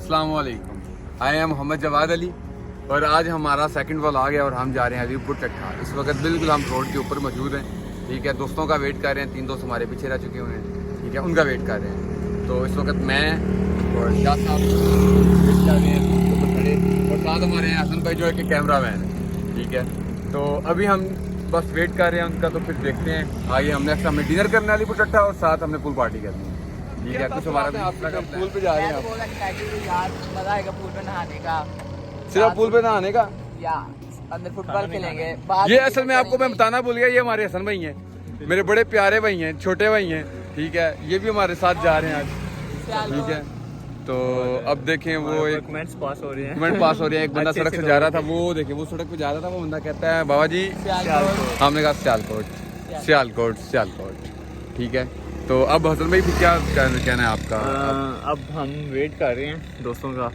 अस्सलाम वालेकुम। I am Mohammad Jawad Ali और आज हमारा सेकंड व्लॉग आ गया और हम जा रहे हैं अलीपुर चट्टा। इस वक्त बिल्कुल हम रोड के ऊपर मौजूद हैं, ठीक है। दोस्तों का वेट कर रहे हैं, 3 दोस्त हमारे पीछे रह चुके हुए हैं, ठीक है, उनका वेट कर रहे हैं। तो इस वक्त मैं और शाह साहब वेट कर रहे हैं ऊपर खड़े, और साथ हमारे हैं हसन भाई जो है कि कैमरा मैन है, ठीक है। तो अभी हम बस वेट कर रहे हैं उनका, तो फिर देखते हैं आगे। हमने हमने डिनर करना है अलीपुर चट्टा और साथ हमने पूल पार्टी करनी है, ठीक है। कुछ हमारा पूल पे जा रहे हैं, मजा आएगा पूल पे नहाने का, सिर्फ पूल पे नहाने का या अंदर फुटबॉल खेलेंगे। ये असल में आपको मैं बताना भूल गया, ये हमारे हसन भाई हैं, मेरे बड़े प्यारे भाई हैं, छोटे भाई हैं, ठीक है। ये भी हमारे साथ जा रहे हैं आज, ठीक है। तो अब देखें वो एक कमेंट्स पास हो रहे हैं, कमेंट पास हो रहे हैं। एक बंदा सड़क से जा रहा था, वो देखे वो सड़क पे जा रहा था, वो बंदा कहता है बाबा जी हमने कहा सियालकोट सियालकोट सियालकोट, ठीक है। तो अब हसन भाई फिर क्या कहना है आपका? अब हम वेट कर रहे हैं दोस्तों का,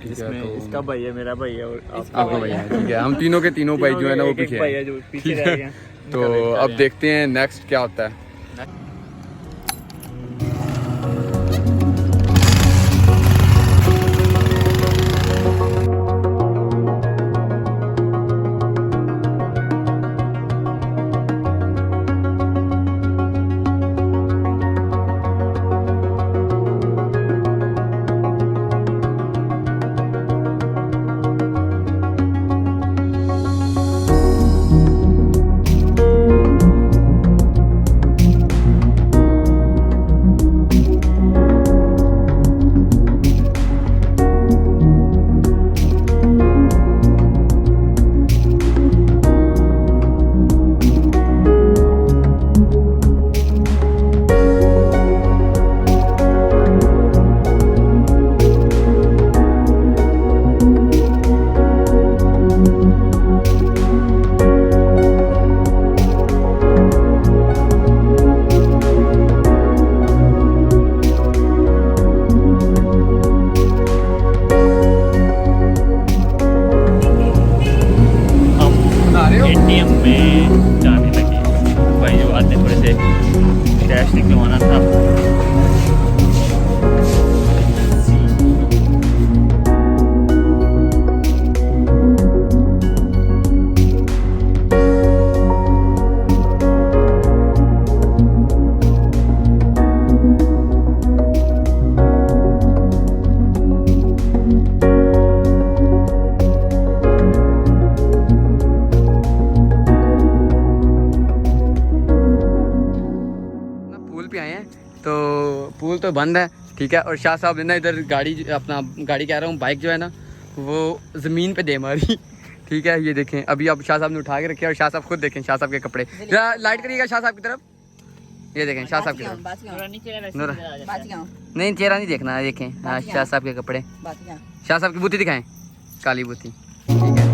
जिसमें तो इसका भाई है, मेरा भाई है और आपका भाई है, ठीक है। हम तीनों के तीनों भाई जो है ना वो पीछे भाई है हैं, जो पीछे ठीक रह है। गए हैं। तो अब देखते हैं नेक्स्ट क्या होता है। एटीएम में जाने लगे भाई, जो आते थोड़े से कैश निकलवाना था। तो पूल तो बंद है, ठीक है। और शाह साहब ने ना इधर गाड़ी अपना गाड़ी कह रहा हूँ बाइक जो है ना वो ज़मीन पे दे मारी, ठीक है। ये देखें अभी अब शाह साहब ने उठा के रखे और शाह साहब खुद देखें शाह साहब के कपड़े। जरा लाइट करिएगा शाह साहब की तरफ, ये देखें शाह साहब की तरफ। नहीं चेहरा नहीं देखना, देखें हाँ शाह साहब के कपड़े, शाह साहब की बूती दिखाएं, काली बूती, ठीक है।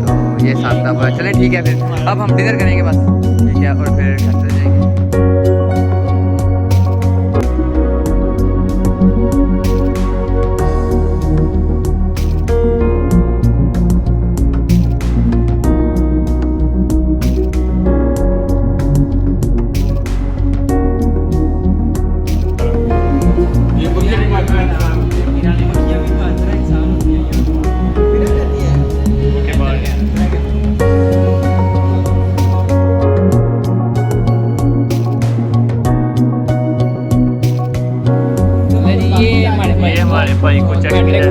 तो ये शाह साहब चलें, ठीक है। फिर अब हम डिनर करेंगे बस, ठीक है, और फिर घर चले जाएंगे। हमारे भाई को चेक मिला है,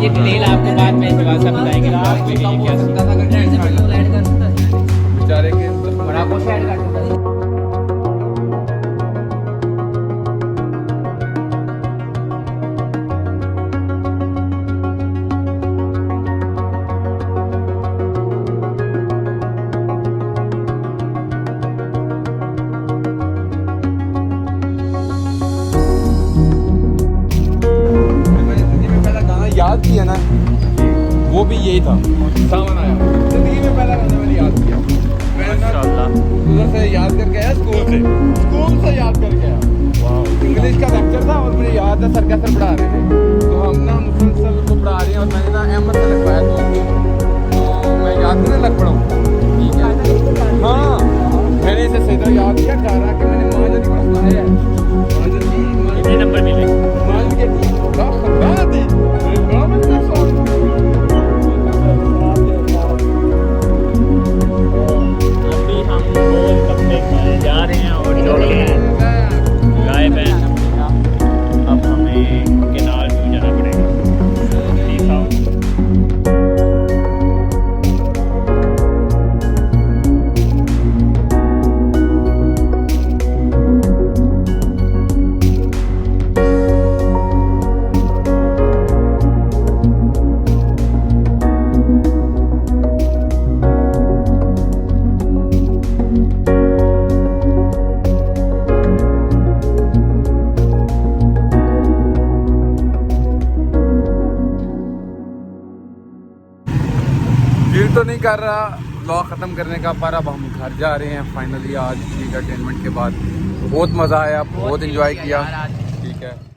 ये डिटेल आपको बाद में जवाब सब बताएंगे। बेचारे के बड़ा कुछ ऐड कर सकता है। याद किया ना वो भी यही था, सामान आया जिंदगी में पहला गाना मैंने याद किया। उधर से याद करके आया, स्कूल से याद करके आया। इंग्लिश का लेक्चर था और मुझे याद है सर कैसे पढ़ा रहे थे, तो हम ना मुसलसल को पढ़ा रहे हैं और मैंने ना अहमद से लगवाया, तो मैं याद करने लग पड़ा हूँ, ठीक है। हाँ मैंने इसे सीधा याद किया, कह रहा कि मैंने माँ जी को सुनाया है, कर रहा व्लॉग ख़त्म करने का, पर अब हम घर जा रहे हैं फाइनली आज एंटरटेनमेंट के बाद। बहुत मज़ा आया, बहुत इंजॉय किया। ठीक है।